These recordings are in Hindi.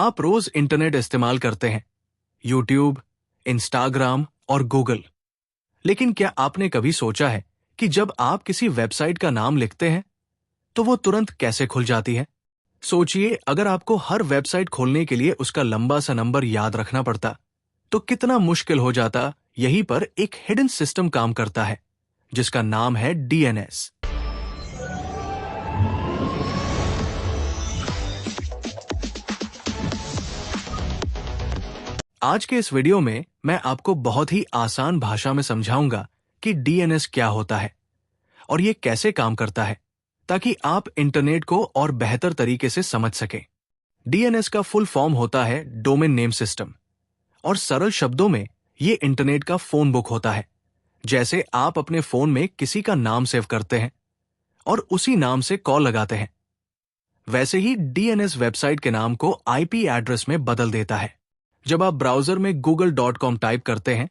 आप रोज इंटरनेट इस्तेमाल करते हैं, यूट्यूब, इंस्टाग्राम और गूगल। लेकिन क्या आपने कभी सोचा है कि जब आप किसी वेबसाइट का नाम लिखते हैं तो वो तुरंत कैसे खुल जाती है? सोचिए, अगर आपको हर वेबसाइट खोलने के लिए उसका लंबा सा नंबर याद रखना पड़ता तो कितना मुश्किल हो जाता। यहीं पर एक हिडन सिस्टम काम करता है जिसका नाम है डीएनएस। आज के इस वीडियो में मैं आपको बहुत ही आसान भाषा में समझाऊंगा कि डीएनएस क्या होता है और ये कैसे काम करता है, ताकि आप इंटरनेट को और बेहतर तरीके से समझ सकें। डीएनएस का फुल फॉर्म होता है डोमेन नेम सिस्टम, और सरल शब्दों में ये इंटरनेट का फोन बुक होता है। जैसे आप अपने फोन में किसी का नाम सेव करते हैं और उसी नाम से कॉल लगाते हैं, वैसे ही डीएनएस वेबसाइट के नाम को आईपी एड्रेस में बदल देता है। जब आप ब्राउजर में google.com टाइप करते हैं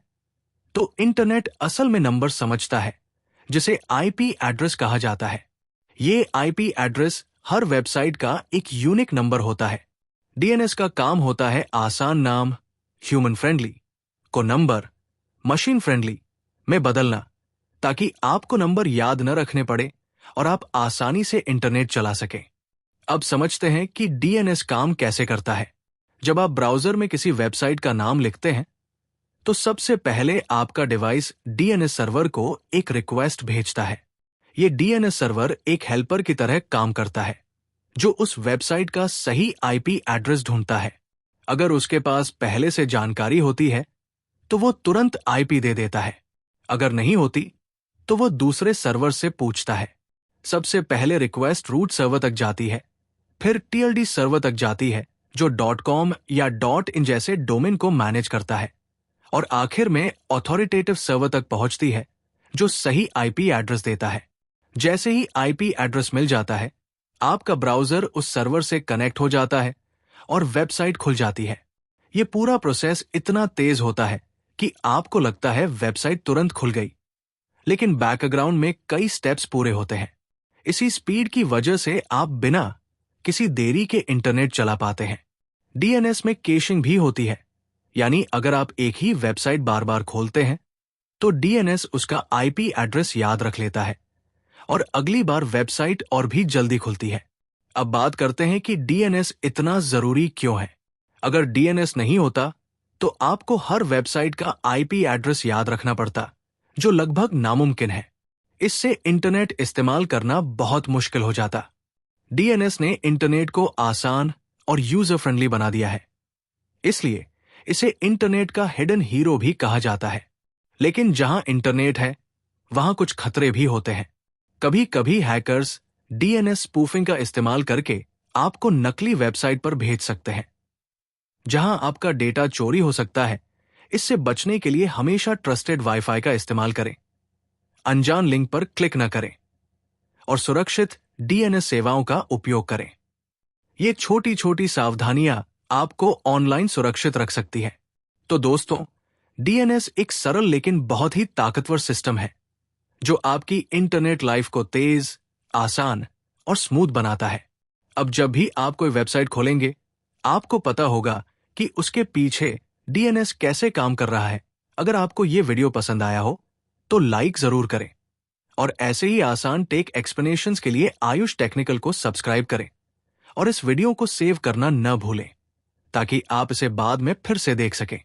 तो इंटरनेट असल में नंबर समझता है जिसे आईपी एड्रेस कहा जाता है। ये आईपी एड्रेस हर वेबसाइट का एक यूनिक नंबर होता है। डीएनएस का काम होता है आसान नाम ह्यूमन फ्रेंडली को नंबर मशीन फ्रेंडली में बदलना, ताकि आपको नंबर याद न रखने पड़े और आप आसानी से इंटरनेट चला सकें। अब समझते हैं कि डीएनएस काम कैसे करता है। जब आप ब्राउजर में किसी वेबसाइट का नाम लिखते हैं तो सबसे पहले आपका डिवाइस डीएनएस सर्वर को एक रिक्वेस्ट भेजता है। ये डीएनएस सर्वर एक हेल्पर की तरह काम करता है जो उस वेबसाइट का सही आईपी एड्रेस ढूंढता है। अगर उसके पास पहले से जानकारी होती है तो वो तुरंत आईपी दे देता है। अगर नहीं होती तो वो दूसरे सर्वर से पूछता है। सबसे पहले रिक्वेस्ट रूट सर्वर तक जाती है, फिर टीएलडी सर्वर तक जाती है जो .com या .in जैसे डोमेन को मैनेज करता है, और आखिर में ऑथोरिटेटिव सर्वर तक पहुंचती है जो सही आईपी एड्रेस देता है। जैसे ही आईपी एड्रेस मिल जाता है, आपका ब्राउजर उस सर्वर से कनेक्ट हो जाता है और वेबसाइट खुल जाती है। ये पूरा प्रोसेस इतना तेज होता है कि आपको लगता है वेबसाइट तुरंत खुल गई, लेकिन बैकग्राउंड में कई स्टेप्स पूरे होते हैं। इसी स्पीड की वजह से आप बिना किसी देरी के इंटरनेट चला पाते हैं। डीएनएस में कैशिंग भी होती है, यानी अगर आप एक ही वेबसाइट बार बार खोलते हैं तो डीएनएस उसका आईपी एड्रेस याद रख लेता है और अगली बार वेबसाइट और भी जल्दी खुलती है। अब बात करते हैं कि डीएनएस इतना जरूरी क्यों है। अगर डीएनएस नहीं होता तो आपको हर वेबसाइट का आईपी एड्रेस याद रखना पड़ता, जो लगभग नामुमकिन है। इससे इंटरनेट इस्तेमाल करना बहुत मुश्किल हो जाता। डीएनएस ने इंटरनेट को आसान और यूजर फ्रेंडली बना दिया है, इसलिए इसे इंटरनेट का हिडन हीरो भी कहा जाता है। लेकिन जहां इंटरनेट है वहां कुछ खतरे भी होते हैं। कभी कभी हैकर्स डीएनएस स्पूफिंग का इस्तेमाल करके आपको नकली वेबसाइट पर भेज सकते हैं, जहां आपका डेटा चोरी हो सकता है। इससे बचने के लिए हमेशा ट्रस्टेड वाईफाई का इस्तेमाल करें, अनजान लिंक पर क्लिक न करें और सुरक्षित डीएनएस सेवाओं का उपयोग करें। ये छोटी छोटी सावधानियां आपको ऑनलाइन सुरक्षित रख सकती है। तो दोस्तों, डीएनएस एक सरल लेकिन बहुत ही ताकतवर सिस्टम है जो आपकी इंटरनेट लाइफ को तेज, आसान और स्मूथ बनाता है। अब जब भी आप कोई वेबसाइट खोलेंगे, आपको पता होगा कि उसके पीछे डीएनएस कैसे काम कर रहा है। अगर आपको ये वीडियो पसंद आया हो तो लाइक जरूर करें, और ऐसे ही आसान टेक एक्सप्लेनेशंस के लिए आयुष टेक्निकल को सब्सक्राइब करें और इस वीडियो को सेव करना न भूलें, ताकि आप इसे बाद में फिर से देख सकें।